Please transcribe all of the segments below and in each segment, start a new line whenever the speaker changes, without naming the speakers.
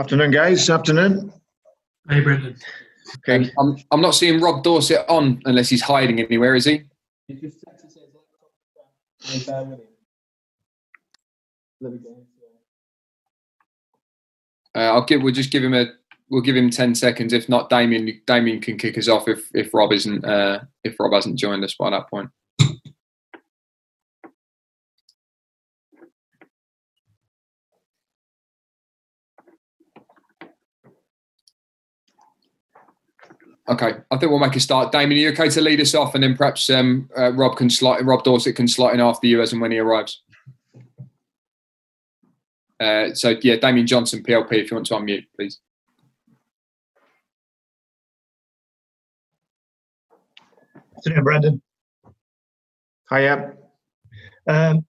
Afternoon, guys. Afternoon.
Hey, Brendan.
Okay.
I'm not seeing Rob Dorset on unless he's hiding anywhere, is he? We'll give him 10 seconds. If not, Damien can kick us off if Rob hasn't joined us by that point. Okay, I think we'll make a start. Damien, are you okay to lead us off, and then perhaps Rob Dorset can slot in after you as and when he arrives. Damien Johnson, PLP, if you want to unmute, please.
Afternoon, Brendan.
Hiya.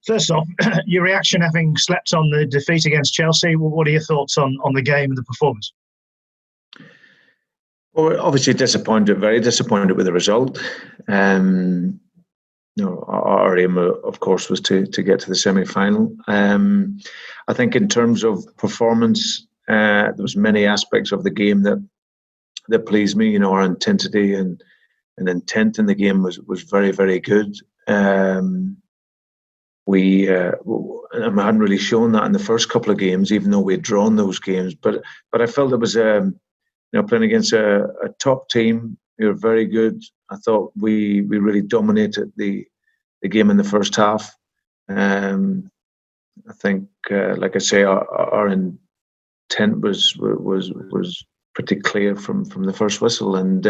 First off, your reaction having slept on the defeat against Chelsea, what are your thoughts on the game and the performance?
Well, we're obviously very disappointed with the result. Our aim, of course, was to get to the semi-final. I think in terms of performance, there was many aspects of the game that pleased me. Our intensity and intent in the game was very, very good. We hadn't really shown that in the first couple of games, even though we had drawn those games. But I felt it was playing against a top team. They were very good. I thought we really dominated the game in the first half. I think, like I say, our intent was pretty clear from the first whistle, and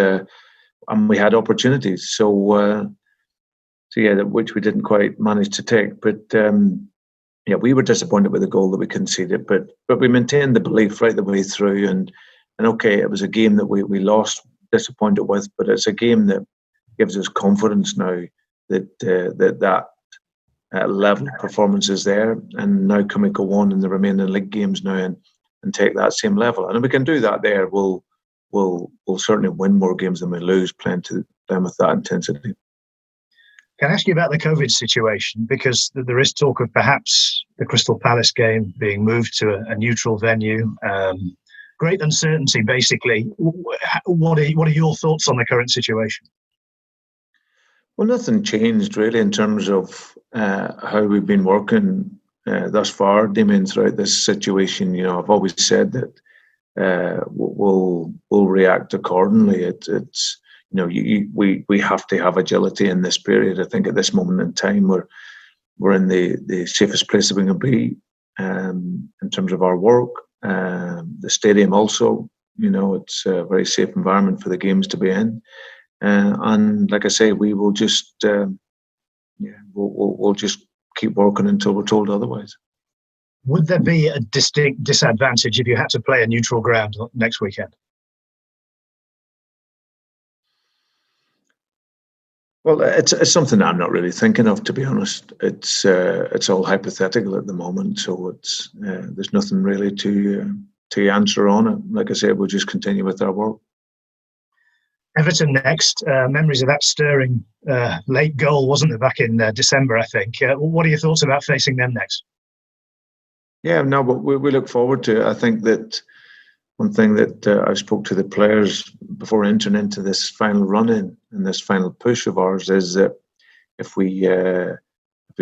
we had opportunities. Which we didn't quite manage to take. But we were disappointed with the goal that we conceded. But we maintained the belief right the way through. And okay, it was a game that we lost, disappointed with, but it's a game that gives us confidence now that level of performance is there. And now can we go on in the remaining league games now and take that same level? And if we can do that there, we'll certainly win more games than we lose playing with that intensity.
Can I ask you about the COVID situation? Because there is talk of perhaps the Crystal Palace game being moved to a neutral venue. Great uncertainty, basically. What are your thoughts on the current situation?
Well, nothing changed really in terms of how we've been working thus far, Damien, throughout this situation. I've always said that we'll react accordingly. It's we have to have agility in this period. I think at this moment in time, we're in the safest place that we can be in terms of our work. The stadium also, it's a very safe environment for the games to be in. And like I say, we will just we'll just keep working until we're told otherwise.
Would there be a distinct disadvantage if you had to play a neutral ground next weekend?
Well, it's something I'm not really thinking of, to be honest. It's all hypothetical at the moment, so there's nothing really to answer on it. Like I said, we'll just continue with our work.
Everton next. Memories of that stirring late goal, wasn't there, back in December, I think. What are your thoughts about facing them next?
Yeah, no, but we look forward to it. I think that one thing that I spoke to the players before entering into this final run-in and this final push of ours is that if we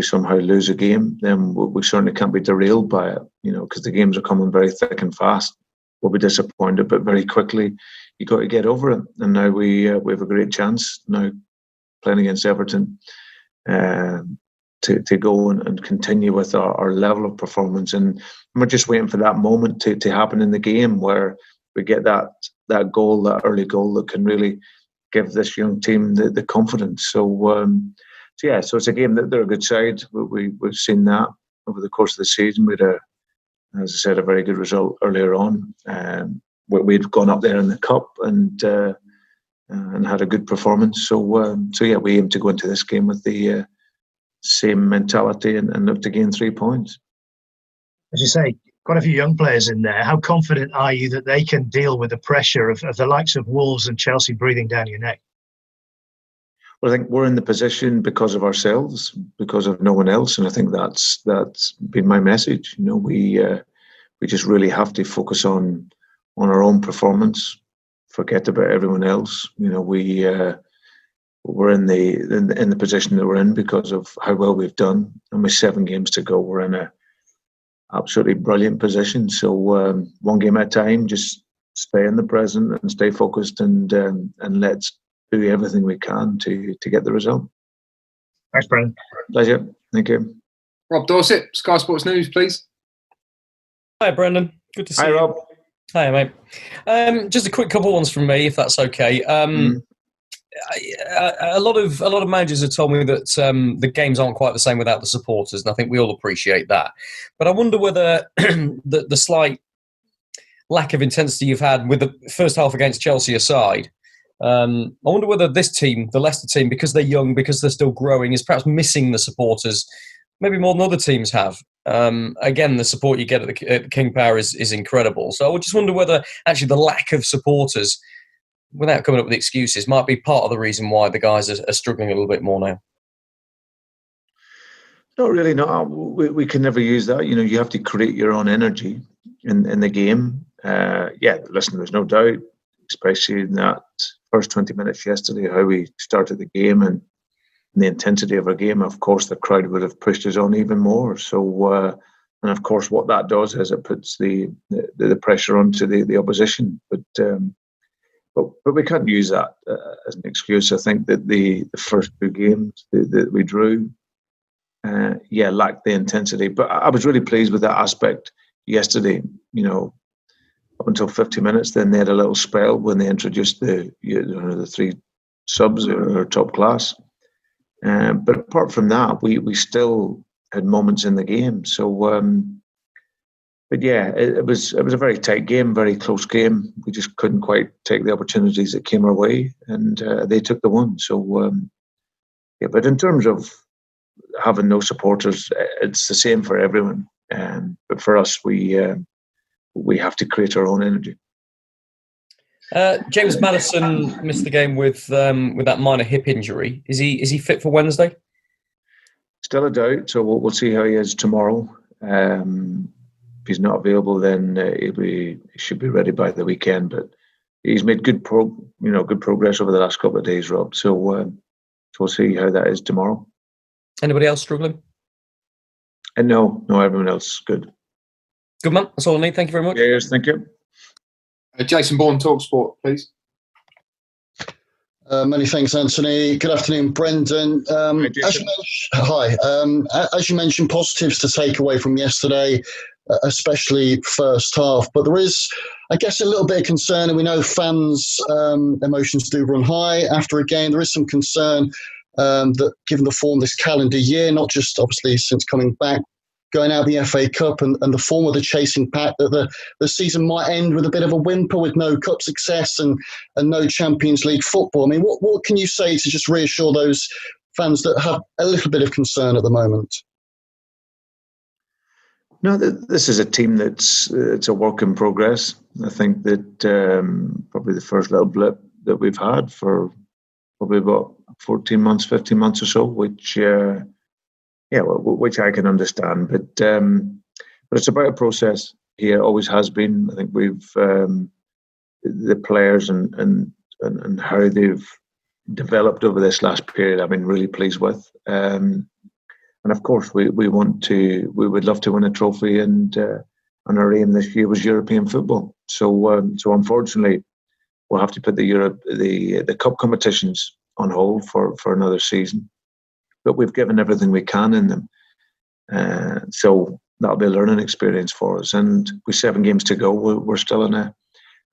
somehow lose a game, then we certainly can't be derailed by it, because the games are coming very thick and fast. We'll be disappointed, but very quickly you got to get over it. And now we have a great chance now playing against Everton to go and continue with our level of performance. And we're just waiting for that moment to happen in the game where we get that goal, that early goal that can really give this young team the confidence. So it's a game that they're a good side. We've seen that over the course of the season. We had, as I said, a very good result earlier on. We'd gone up there in the cup and had a good performance. So we aim to go into this game with the same mentality and look to gain 3 points.
As you say, quite a few young players in there. How confident are you that they can deal with the pressure of the likes of Wolves and Chelsea breathing down your neck?
Well, I think we're in the position because of ourselves, because of no one else, and I think that's been my message. We we just really have to focus on our own performance, forget about everyone else. We're in the position that we're in because of how well we've done, and with 7 games to go, we're in a absolutely brilliant position. So one game at a time, just stay in the present and stay focused, and let's do everything we can to get the result.
Thanks, Brendan.
Pleasure. Thank you.
Rob Dorset, Sky Sports News, please.
Hi, Brendan. Good to see
Hi,
you.
Rob.
Hi, mate. Just a quick couple ones from me, if that's okay. A lot of managers have told me that the games aren't quite the same without the supporters, and I think we all appreciate that. But I wonder whether the slight lack of intensity you've had with the first half against Chelsea aside, I wonder whether this team, the Leicester team, because they're young, because they're still growing, is perhaps missing the supporters, maybe more than other teams have. Again, the support you get at King Power is incredible. So I would just wonder whether actually the lack of supporters, without coming up with excuses, might be part of the reason why the guys are struggling a little bit more now.
Not really. No, we can never use that. You have to create your own energy in the game. Listen, there's no doubt, especially in that first 20 minutes yesterday, how we started the game and the intensity of our game. Of course, the crowd would have pushed us on even more. So, and of course, what that does is it puts the pressure onto the opposition. But we can't use that as an excuse. I think that the first 2 games that we drew, lacked the intensity. But I was really pleased with that aspect yesterday. Up until 50 minutes, then they had a little spell when they introduced the 3 subs who are top class. But apart from that, we still had moments in the game. So, it was a very tight game, very close game. We just couldn't quite take the opportunities that came our way, and they took the one. So, but in terms of having no supporters, it's the same for everyone. But for us, we have to create our own energy.
James Maddison missed the game with that minor hip injury. Is he fit for Wednesday?
Still a doubt, so we'll see how he is tomorrow. If he's not available, then he should be ready by the weekend. But he's made good progress over the last couple of days, Rob. So we'll see how that is tomorrow.
Anybody else struggling?
And no, everyone else good.
Good man. That's all I need. Thank you very much.
Yes, thank you.
Jason Bourne, TalkSport, please.
Many thanks, Anthony. Good afternoon, Brendan. Hi. As you mentioned, positives to take away from yesterday, especially first half. But there is, I guess, a little bit of concern, and we know fans' emotions do run high after a game. There is some concern that given the form this calendar year, not just obviously since coming back, going out of the FA Cup and the form of the chasing pack, that the season might end with a bit of a whimper with no cup success and no Champions League football. I mean, what can you say to just reassure those fans that have a little bit of concern at the moment?
No, this is a team it's a work in progress. I think that probably the first little blip that we've had for probably about 14 months, 15 months or so, which I can understand. But it's about a process here, always has been. I think we've the players and how they've developed over this last period, I've been really pleased with. And of course, we would love to win a trophy, and our aim this year was European football. So unfortunately, we'll have to put the cup competitions on hold for another season. But we've given everything we can in them. So that'll be a learning experience for us. And with 7 games to go, we're still in a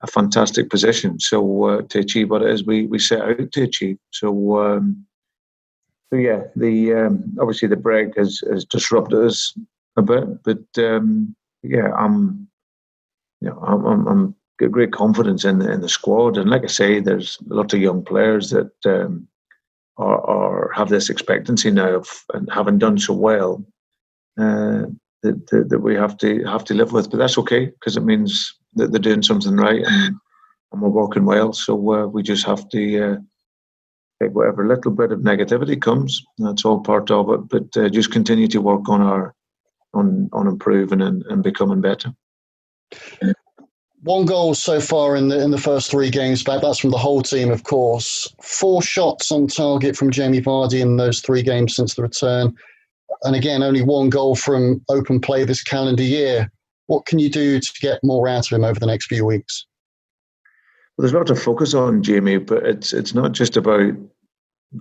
fantastic position. So to achieve what it is we set out to achieve. So obviously the break has disrupted us a bit. But I'm got great confidence in the squad. And like I say, there's a lot of young players that have this expectancy now of, and having done so well, that we have to live with. But that's okay, because it means that they're doing something right, and we're working well. So we just have to take whatever little bit of negativity comes. That's all part of it. But just continue to work on improving and becoming better.
One goal so far in the first 3 games back. That's from the whole team, of course. 4 shots on target from Jamie Vardy in those 3 games since the return. And again, only 1 goal from open play this calendar year. What can you do to get more out of him over the next few weeks?
Well, there's a lot to focus on, Jamie, but it's not just about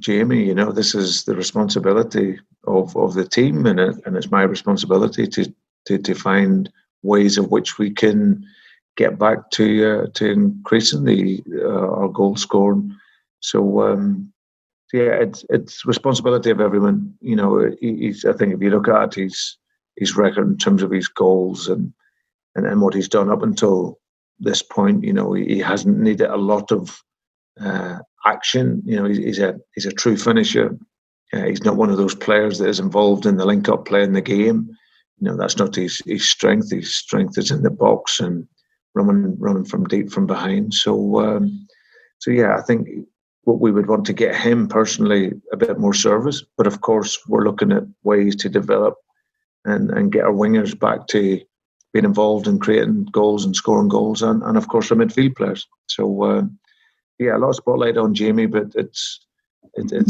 Jamie. This is the responsibility of the team, and it's my responsibility to find ways of which we can get back to increasing our goal scoring. So it's responsibility of everyone. I think if you look at his record in terms of his goals and what he's done up until this point, he hasn't needed a lot of action. He's a true finisher. He's not one of those players that is involved in the link-up play in the game. That's not his strength. His strength is in the box and running from deep from behind. So I think what we would want to get him personally a bit more service. But of course, we're looking at ways to develop and get our wingers back to being involved in creating goals and scoring goals, and of course our midfield players. So a lot of spotlight on Jamie, but it's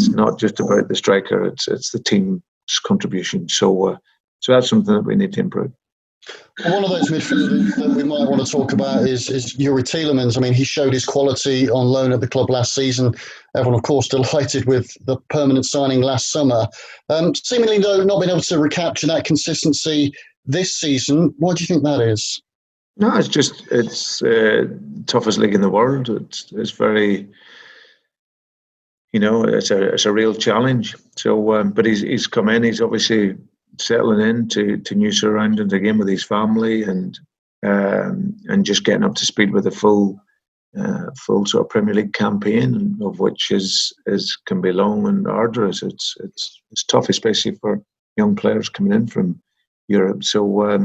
not just about the striker. It's the team's contribution. So that's something that we need to improve.
Well, one of those midfielders that we might want to talk about is Yuri Tielemans. I mean, he showed his quality on loan at the club last season. Everyone, of course, delighted with the permanent signing last summer. Seemingly, though, not being able to recapture that consistency this season. Why do you think that is?
No, it's toughest league in the world. It's very, it's a real challenge. So, but he's come in. He's obviously settling into new surroundings again with his family and just getting up to speed with a full sort of Premier League campaign, of which can be long and arduous. It's tough, especially for young players coming in from Europe. So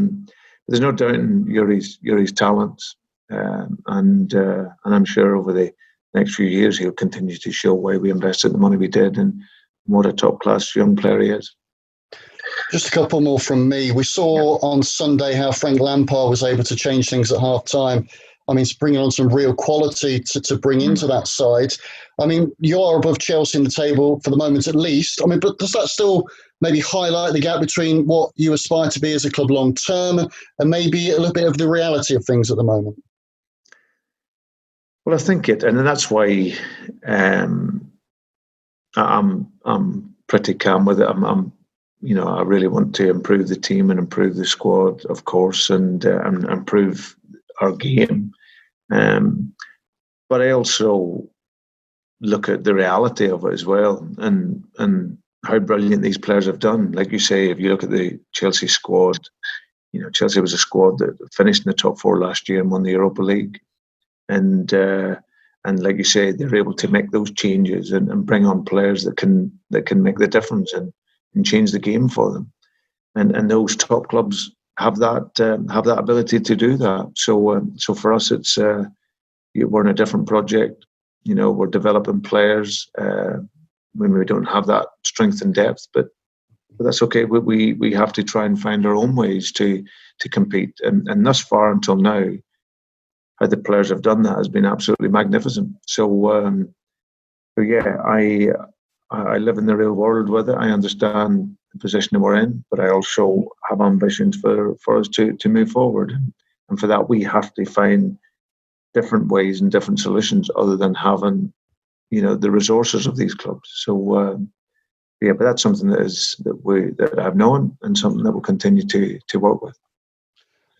there's no doubt in Yuri's talents, and I'm sure over the next few years he'll continue to show why we invested the money we did and what a top class young player he is.
Just a couple more from me. We saw on Sunday how Frank Lampard was able to change things at half time. I mean, bringing on some real quality to bring into that side. I mean, you are above Chelsea in the table for the moment at least. I mean, but does that still maybe highlight the gap between what you aspire to be as a club long term and maybe a little bit of the reality of things at the moment?
Well, I think and that's why I'm pretty calm with it. I really want to improve the team and improve the squad, of course, and improve our game. But I also look at the reality of it as well, and how brilliant these players have done. Like you say, if you look at the Chelsea squad, Chelsea was a squad that finished in the top 4 last year and won the Europa League, and like you say, they're able to make those changes and bring on players that can make the difference and change the game for them, and those top clubs have that ability to do that. So for us, it's we're in a different project. We're developing players when we don't have that strength and depth, but that's okay. We have to try and find our own ways to compete, and thus far until now, how the players have done that has been absolutely magnificent. So yeah, I live in the real world with it. I understand the position that we're in, but I also have ambitions for us to move forward. And for that, we have to find different ways and different solutions other than having, the resources of these clubs. So, but that's something that I've known and something that we'll continue to work with.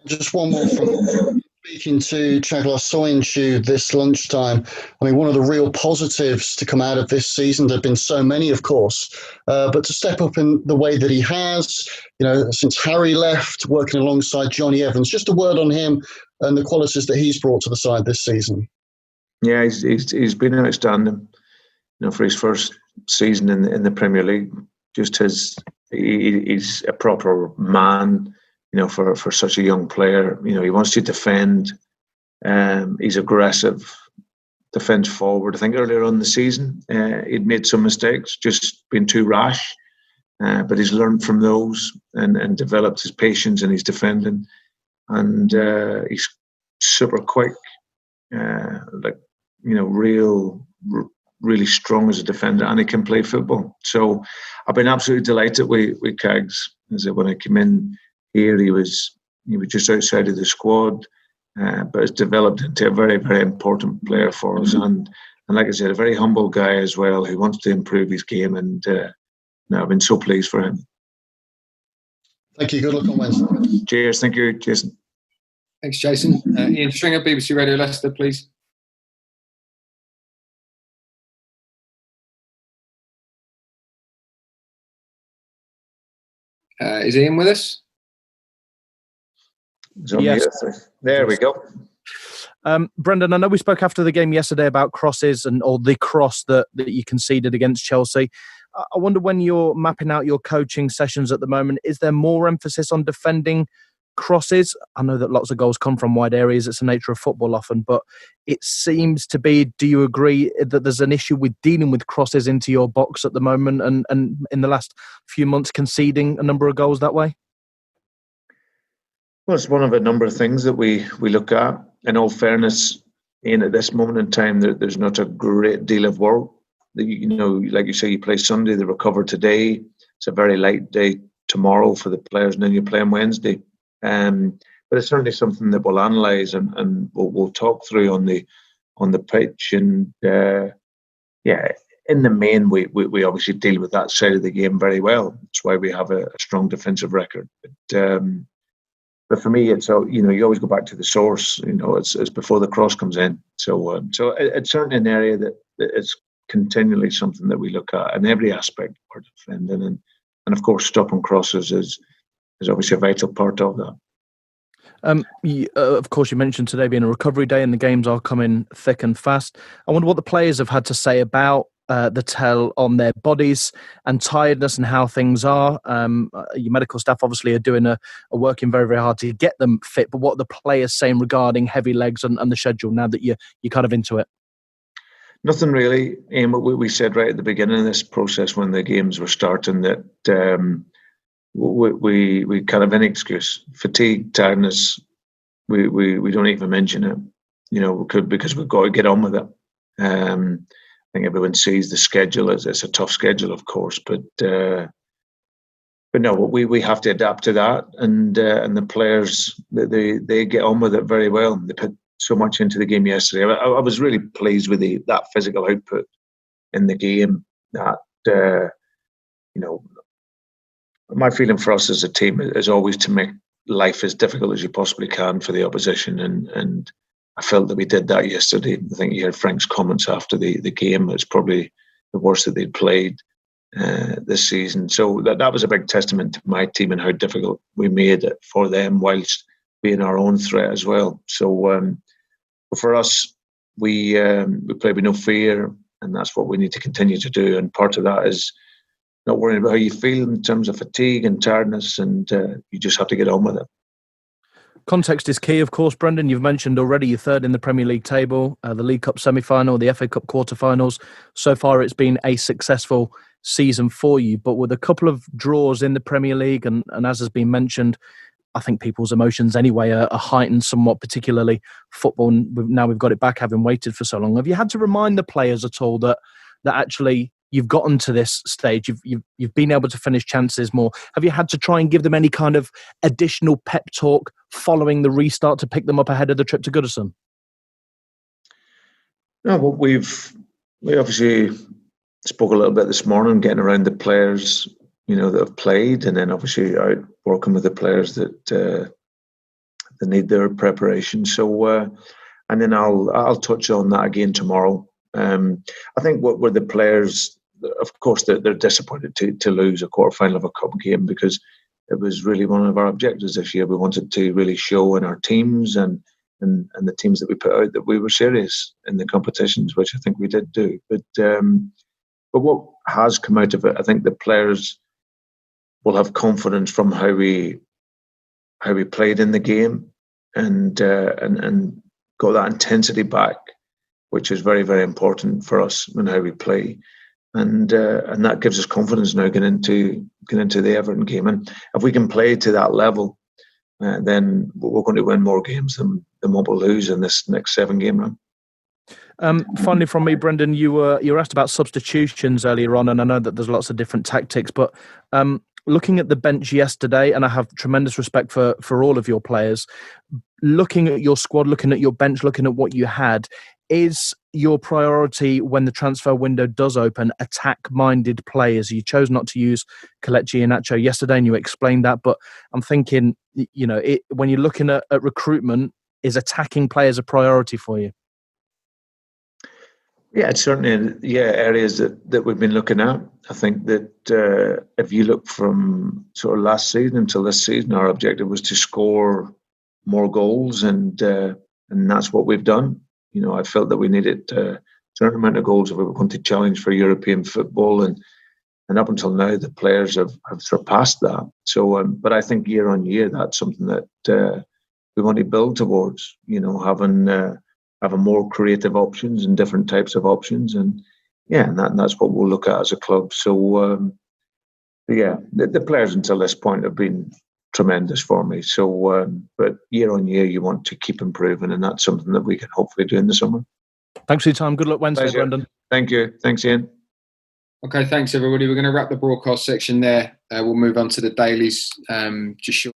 Just one more from speaking to Chaglar Soyuncu this lunchtime. I mean, one of the real positives to come out of this season, there have been so many, of course, but to step up in the way that he has, since Harry left, working alongside Johnny Evans, just a word on him and the qualities that he's brought to the side this season.
Yeah, he's been outstanding, for his first season in the Premier League. Just he's a proper man, for such a young player. He wants to defend. He's aggressive, defends forward. I think earlier on in the season, he'd made some mistakes, just been too rash. But he's learned from those and developed his patience and his defending. and he's super quick, really strong as a defender, and he can play football. So I've been absolutely delighted with Cags. When I came in here, he was just outside of the squad, but has developed into a very, very important player for us. And like I said, a very humble guy as well, who wants to improve his game. And I've been so pleased for him.
Thank you. Good luck on Wednesday.
Cheers. Thank you, Jason.
Thanks, Jason. Ian Stringer, BBC Radio Leicester, please. Is Ian with us?
Yes. There we go.
Brendan, I know we spoke after the game yesterday about crosses or the cross that you conceded against Chelsea. I wonder, when you're mapping out your coaching sessions at the moment, is there more emphasis on defending crosses? I know that lots of goals come from wide areas. It's the nature of football often, but it seems to be, do you agree that there's an issue with dealing with crosses into your box at the moment, and in the last few months conceding a number of goals that way?
Well, it's one of a number of things that we look at. In all fairness, Ian, at this moment in time, there's not a great deal of work. Like you say, you play Sunday, they recover today. It's a very light day tomorrow for the players, and then you play on Wednesday. But it's certainly something that we'll analyse and we'll talk through on the pitch. And in the main, we obviously deal with that side of the game very well. That's why we have a strong defensive record. But for me, it's you always go back to the source. It's before the cross comes in. So it's certainly an area that it's continually something that we look at in every aspect of our defending, and of course stopping crosses is obviously a vital part of that.
Of course, you mentioned today being a recovery day and the games are coming thick and fast. I wonder what the players have had to say about the tell on their bodies and tiredness and how things are. Your medical staff obviously are working very, very hard to get them fit, but what are the players saying regarding heavy legs and the schedule now that you're kind of into it?
Nothing really. We said right at the beginning of this process when the games were starting that we kind of any excuse. Fatigue, tiredness, we don't even mention it, because we've got to get on with it. I think everyone sees the schedule as it's a tough schedule, of course, but no, we have to adapt to that, and the players they get on with it very well. They put so much into the game yesterday. I was really pleased with that physical output in the game. That my feeling for us as a team is always to make life as difficult as you possibly can for the opposition, and I felt that we did that yesterday. I think you heard Frank's comments after the game. It's probably the worst that they'd played this season. So that was a big testament to my team and how difficult we made it for them whilst being our own threat as well. So for us, we play with no fear, and that's what we need to continue to do. And part of that is not worrying about how you feel in terms of fatigue and tiredness, and you just have to get on with it.
Context is key, of course, Brendan. You've mentioned already you're third in the Premier League table, the League Cup semi-final, the FA Cup quarter-finals. So far, it's been a successful season for you, but with a couple of draws in the Premier League, and as has been mentioned, I think people's emotions anyway are heightened somewhat, particularly football. Now we've got it back, having waited for so long. Have you had to remind the players at all that actually you've gotten to this stage, you've been able to finish chances more? Have you had to try and give them any kind of additional pep talk following the restart to pick them up ahead of the trip to Goodison?
No, but we obviously spoke a little bit this morning, getting around the players, that have played, and then obviously out working with the players that need their preparation. So, and then I'll touch on that again tomorrow. I think what were the players, of course, they're disappointed to lose a quarter-final of a cup game, because it was really one of our objectives this year. We wanted to really show in our teams and the teams that we put out that we were serious in the competitions, which I think we did do. But what has come out of it, I think the players will have confidence from how we played in the game and got that intensity back, which is very, very important for us in how we play. And that gives us confidence now going into the Everton game. And if we can play to that level, then we're going to win more games than what we'll lose in this next 7-game run.
Finally, from me, Brendan, you were asked about substitutions earlier on, and I know that there's lots of different tactics, but looking at the bench yesterday, and I have tremendous respect for all of your players, looking at your squad, looking at your bench, looking at what you had, is your priority when the transfer window does open attack-minded players? You chose not to use Kelechi Iheanacho yesterday, and you explained that, but I'm thinking, when you're looking at recruitment, is attacking players a priority for you?
Yeah, it's certainly areas that we've been looking at. I think that if you look from sort of last season until this season, our objective was to score more goals, and that's what we've done. I felt that we needed a certain amount of goals if we were going to challenge for European football, and up until now, the players have surpassed that. So, but I think year on year, that's something that we want to build towards. Having more creative options and different types of options, and that's what we'll look at as a club. So, the players until this point have been tremendous for me. So, but year on year, you want to keep improving, and that's something that we can hopefully do in the summer.
Thanks for your time. Good luck Wednesday,
Pleasure.
Brendan.
Thank you. Thanks, Ian.
Okay, thanks everybody. We're going to wrap the broadcast section there. We'll move on to the dailies just shortly.